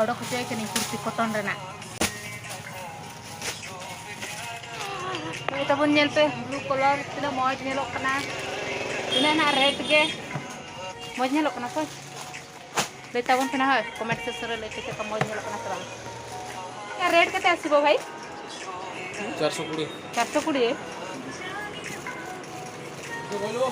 odok hocoi kani kurti cotton rena kita pun nyel pe blue color tina moj nyelok kana tina na red ge moj nyelok kana koi lei tabon pena hoy comment section re lei ke ka moj nyelok kana tabang ya red kate asibo bhai 420 420 तो बोलो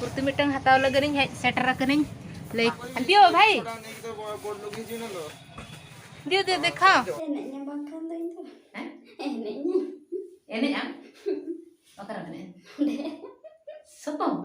kurti mitang hataw laganing hej setter akaning lei andio bhai dia dia dekha enaknya bangkan tuh itu enaknya ini am okara bene sopong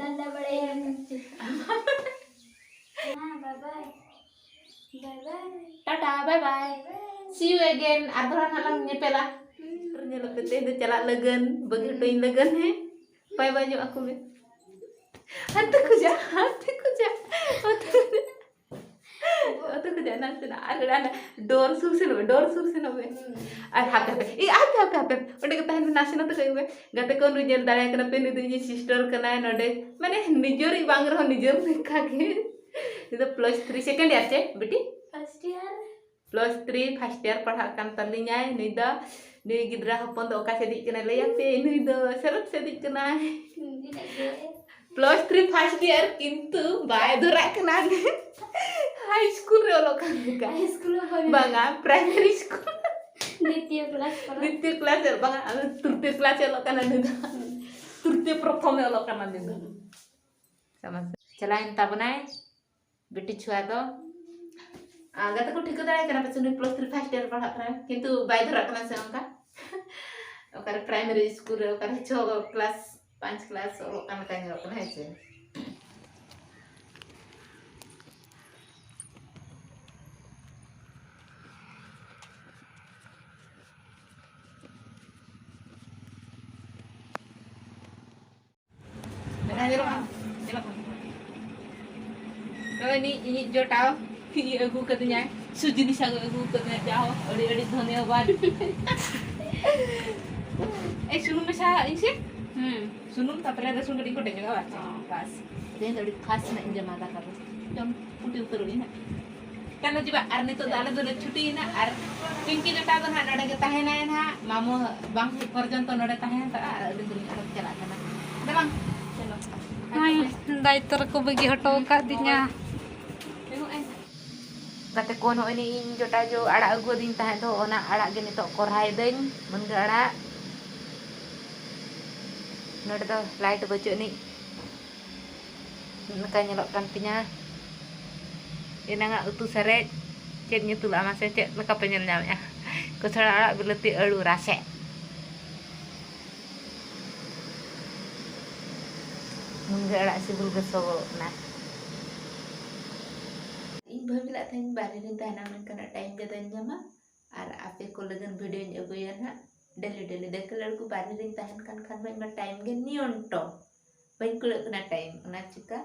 nanda balik bye bye tata bye bye see you again adran halang nyepela nyelok tete de chalak legen bagi toin legen he bye bye jo aku be hantu kuja nanti ada door sur se no be ar hape onde ke tahan nasi na to kai be gate kon rujel dare kana pe ni ni sister kana node mane nijor bang rho nijor dekha ke itu +3 second year ce beti first year +3 first year padha kan talinya ni da ni gidra hopon do ka sedik kana leya pe ni do seret sedik kana tidak ge +3 first year kintu bai dura kana high school re olokan ka high school banga primary school द्वितीय class द्वितीय class banga तृतीय class olokan anu तृतीय प्रथम olokan anu sama chalain tabunai बेटी छुआ को आगा तो ठीक दाड़ा कना पछन +3 फर्स्ट ईयर पढ़ा करे किंतु बाय धरा कना से उनका ओकर प्राइमरी स्कूल रे ओकर 6 क्लास 5 क्लास और कना काई ओकना है छे ini जो टाव ये अगु कतnya सुजिनी साग अगु कतnya जाओ अड़ी धन्यवाद सुनुम में सा इसे सुनुम तापरे रसुन कटिंग को टेंगा बस देन अड़ी खास ना इंजा माता का जम पुटी उतर ना kan juga ar nito dala do छुट्टी ना ar पिंकी जटा तो ना नडे के ताहेना ना मामो bang पर्यंत नडे ताहेना ता अड़ी दुनी अरब चला kana दे bang चलो hai daiter ko bagi hoto ka dinya kate kono ini jota jo aड़ा agu din tahe do ona aड़ा ge nitok korhai deñ mangga aड़ा node do light baju ni naka nyelok kan tinya ina nga utu sare cet nyutul ama se cet naka penyel nyam ya ko sara aड़ा bileti alu rase mangga aड़ा sibul geso na in भविला then बारे दिन ताना मन कना time के तन जमा और आपे को लगन वीडियो इन अगुया ना डेली देख लड़को बारे दिन ताहन खान भाई टाइम के नियंतो बइन कुल कना टाइम ओना चिका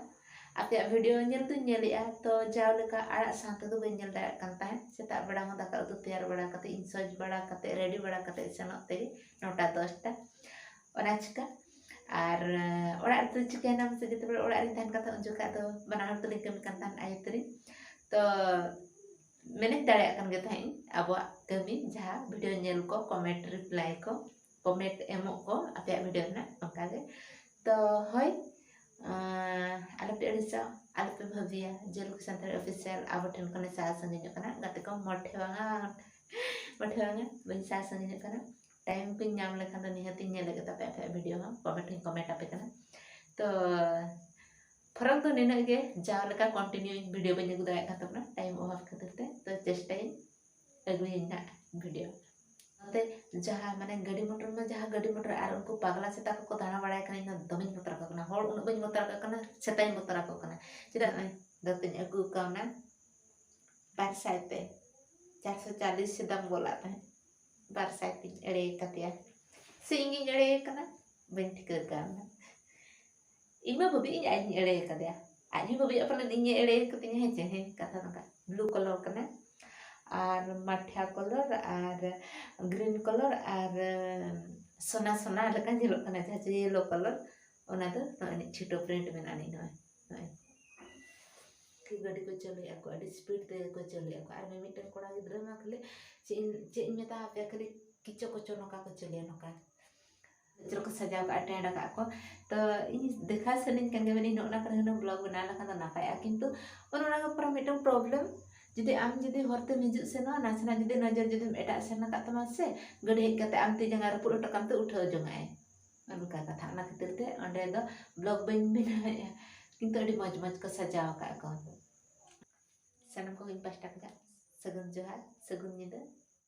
आपे वीडियो नेल तो नेलिया तो जाव लेका आड़ा साथ तो बइन नेल दाया कान ताहन सेता बड़ा हो दाका उतु तैयार बड़ा कते इन सज बड़ा कते रेडी बड़ा कते सनत ते 9टा 10टा ओना चिका और ओड़ा तो चिका नाम से जते बड़ा ओड़ा रिन ताहन कथा उनजुका तो बना हर तो लिंक कन ताहन आयतरी तो मैंने दाड़ा कन गे थाइन अब कमी जहाँ वीडियो नेल को कमेंट रिप्लाई को कमेंट एमो को आपे वीडियो ना ओका गे तो होय आलपे अड़िसा आलपे भविया जेल को संतर ऑफिशियल अब ठन कने सा संगे कना गते को मठे वांगा बइन सा संगे कना टाइम को नाम लेखन तो निहति नेल गे तापे आपे वीडियो हम कमेंट आपे कना तो फरक तो नेना गे जाव लेका कंटिन्यू वीडियो बन अगु दाया खातना टाइम अभाव खातिर ते तो चेष्टाई अगुइना वीडियो ते जहाँ माने गाड़ी मोटर में जहाँ गाड़ी मोटर आर उनको पागला सेता को दाना बड़ाय कना दमिन बतरा को कना होड़ उन बइन बतरा को कना सेताइन बतरा को कना चिदा Dating aku kauna barsai te 440 sedang bola teh barsai ting ere katia singin ere kana ben tikar kana ima babi ini aja ere katia aja babi apa nanti ere katinya aja he kata naka blue color kana ar mathia color ar green color ar sona sona lekan jelok kana jaje yellow color ona tuh no ini chito print menani no ki gadi ko chale aku ada speed te ko chale aku ar me miten kora gidra ma khale che meta apa khale kicho kocho noka ko chale noka jero ko sajau ka attend ka aku to ini dekha senin kan gani no na kan blog bana la kan na pa kintu onona ka pra miten problem jadi am jadi horte miju seno nasna jadi najar jadi eta sena ka tama se gade hek kate am te jangar pur utakam te uthau jongai anu ka katha na khatir te onde do blog ban bina ya kintu adi moj ko sajau ka aku sanam ko pasta ka sagun johar sagun nyida